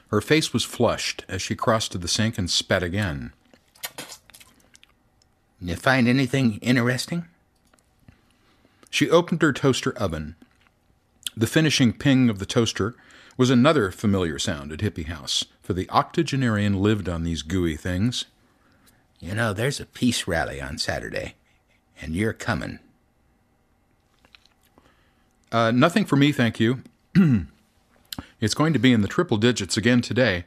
Her face was flushed as she crossed to the sink and spat again. You find anything interesting? She opened her toaster oven. The finishing ping of the toaster was another familiar sound at Hippie House, for the octogenarian lived on these gooey things. You know, there's a peace rally on Saturday, and you're coming. Nothing for me, thank you. It's going to be in the triple digits again today.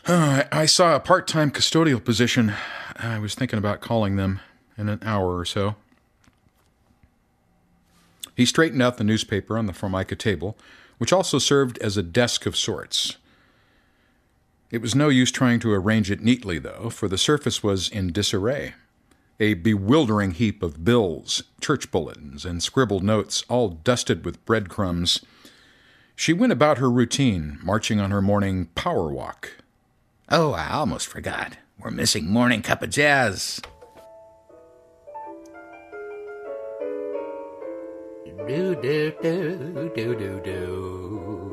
I saw a part-time custodial position. I was thinking about calling them in an hour or so. He straightened out the newspaper on the Formica table, which also served as a desk of sorts. It was no use trying to arrange it neatly, though, for the surface was in disarray. A bewildering heap of bills, church bulletins, and scribbled notes, all dusted with breadcrumbs. She went about her routine, marching on her morning power walk. Oh, I almost forgot. We're missing Morning Cup of Jazz. Do do do do do do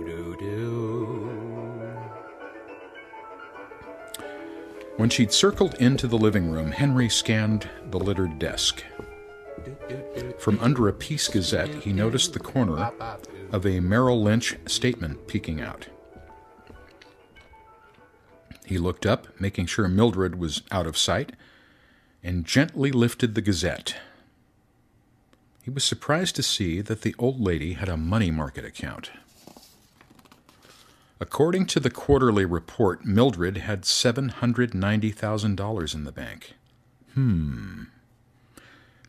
do do. When she'd circled into the living room, Henry scanned the littered desk. From under a Peace Gazette, he noticed the corner of a Merrill Lynch statement peeking out. He looked up, making sure Mildred was out of sight, and gently lifted the Gazette. He was surprised to see that the old lady had a money market account. According to the quarterly report, Mildred had $790,000 in the bank. The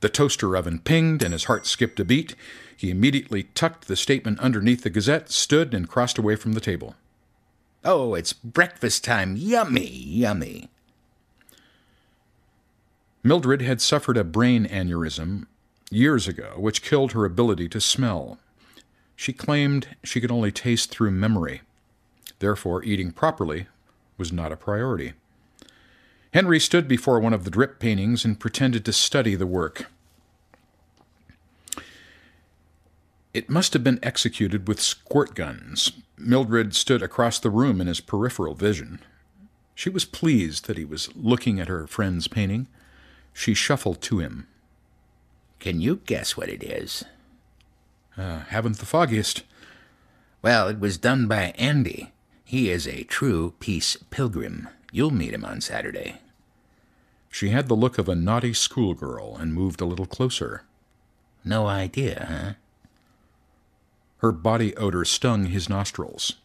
toaster oven pinged, and his heart skipped a beat. He immediately tucked the statement underneath the Gazette, stood, and crossed away from the table. Oh, it's breakfast time. Yummy, yummy. Mildred had suffered a brain aneurysm years ago, which killed her ability to smell. She claimed she could only taste through memory. Therefore, eating properly was not a priority. Henry stood before one of the drip paintings and pretended to study the work. It must have been executed with squirt guns. Mildred stood across the room in his peripheral vision. She was pleased that he was looking at her friend's painting. She shuffled to him. Can you guess what it is? Haven't the foggiest. Well, it was done by Andy. He is a true peace pilgrim. You'll meet him on Saturday. She had the look of a naughty schoolgirl and moved a little closer. No idea, huh? Her body odor stung his nostrils.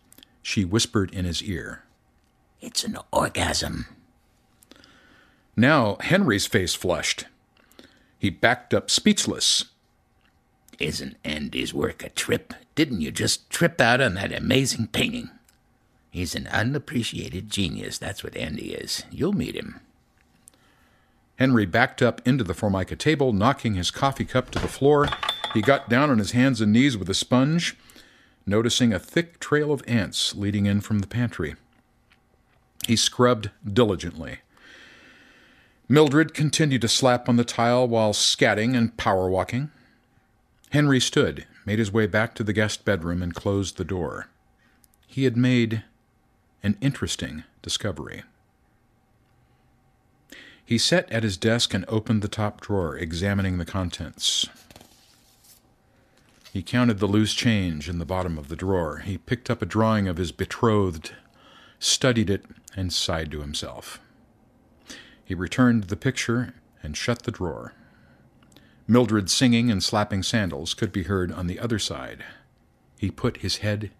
She whispered in his ear. It's an orgasm. Now Henry's face flushed. He backed up speechless. Isn't Andy's work a trip? Didn't you just trip out on that amazing painting? He's an unappreciated genius. That's what Andy is. You'll meet him. Henry backed up into the Formica table, knocking his coffee cup to the floor. He got down on his hands and knees with a sponge, noticing a thick trail of ants leading in from the pantry. He scrubbed diligently. Mildred continued to slap on the tile while scatting and power-walking. Henry stood, made his way back to the guest bedroom, and closed the door. He had made an interesting discovery. He sat at his desk and opened the top drawer, examining the contents. He counted the loose change in the bottom of the drawer. He picked up a drawing of his betrothed, studied it, and sighed to himself. He returned the picture and shut the drawer. Mildred singing and slapping sandals could be heard on the other side. He put his head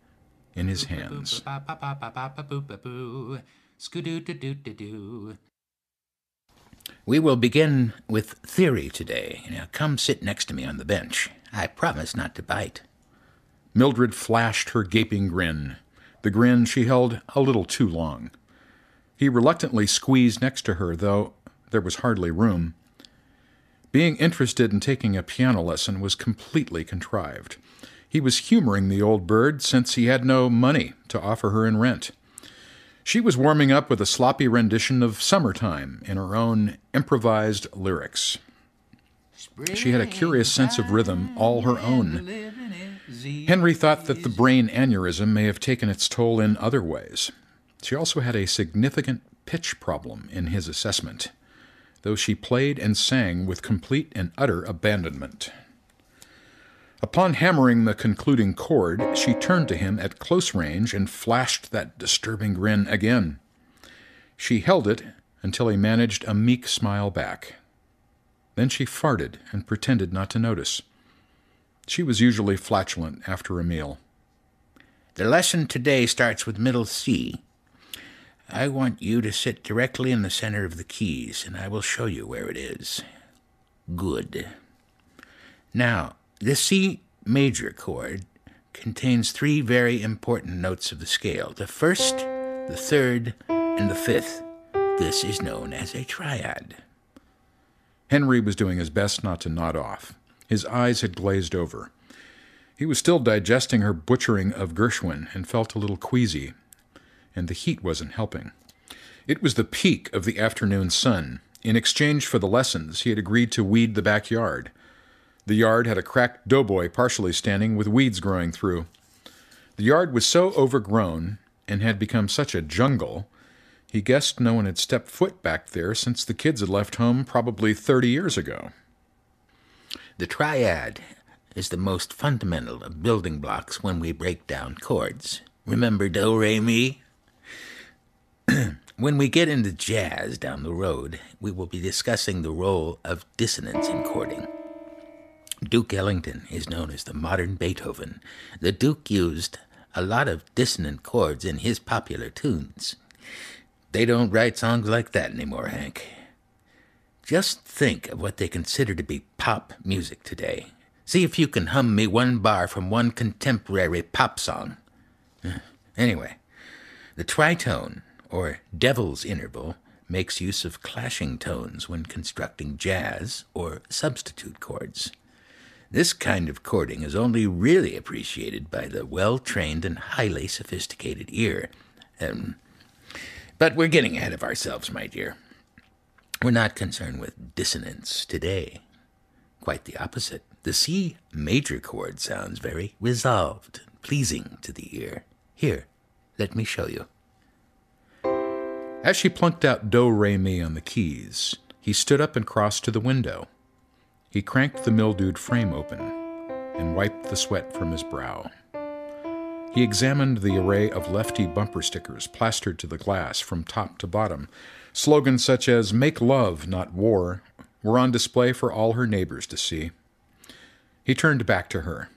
in his hands. We will begin with theory today. Now come sit next to me on the bench. I promise not to bite. Mildred flashed her gaping grin, the grin she held a little too long. He reluctantly squeezed next to her, though there was hardly room. Being interested in taking a piano lesson was completely contrived. He was humoring the old bird since he had no money to offer her in rent. She was warming up with a sloppy rendition of Summertime in her own improvised lyrics. She had a curious sense of rhythm all her own. Henry thought that the brain aneurysm may have taken its toll in other ways. She also had a significant pitch problem in his assessment, though she played and sang with complete and utter abandonment. Upon hammering the concluding chord, she turned to him at close range and flashed that disturbing grin again. She held it until he managed a meek smile back. Then she farted and pretended not to notice. She was usually flatulent after a meal. The lesson today starts with middle C. I want you to sit directly in the center of the keys, and I will show you where it is. Good. Now, the C major chord contains 3 very important notes of the scale, the first, the third, and the fifth. This is known as a triad. Henry was doing his best not to nod off. His eyes had glazed over. He was still digesting her butchering of Gershwin and felt a little queasy, and the heat wasn't helping. It was the peak of the afternoon sun. In exchange for the lessons, he had agreed to weed the backyard. The yard had a cracked doughboy partially standing with weeds growing through. The yard was so overgrown and had become such a jungle, he guessed no one had stepped foot back there since the kids had left home probably 30 years ago. The triad is the most fundamental of building blocks when we break down chords. Remember do, re, mi? When we get into jazz down the road, we will be discussing the role of dissonance in chording. Duke Ellington is known as the modern Beethoven. The Duke used a lot of dissonant chords in his popular tunes. They don't write songs like that anymore, Hank. Just think of what they consider to be pop music today. See if you can hum me one bar from one contemporary pop song. Anyway, the tritone, or devil's interval, makes use of clashing tones when constructing jazz or substitute chords. This kind of chording is only really appreciated by the well-trained and highly sophisticated ear. But we're getting ahead of ourselves, my dear. We're not concerned with dissonance today. Quite the opposite. The C major chord sounds very resolved, pleasing to the ear. Here, let me show you. As she plunked out do, re, mi on the keys, he stood up and crossed to the window. He cranked the mildewed frame open and wiped the sweat from his brow. He examined the array of lefty bumper stickers plastered to the glass from top to bottom. Slogans such as "Make love, not war," were on display for all her neighbors to see. He turned back to her.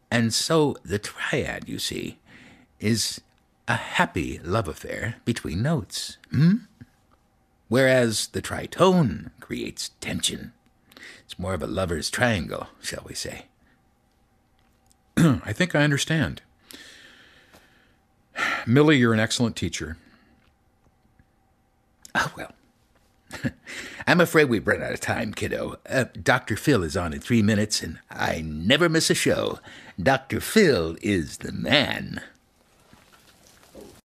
And so the triad, you see, is a happy love affair between notes. Whereas the tritone creates tension. It's more of a lover's triangle, shall we say. I think I understand. Millie, you're an excellent teacher. Oh, well. I'm afraid we've run out of time, kiddo. Dr. Phil is on in 3 minutes, and I never miss a show. Dr. Phil is the man.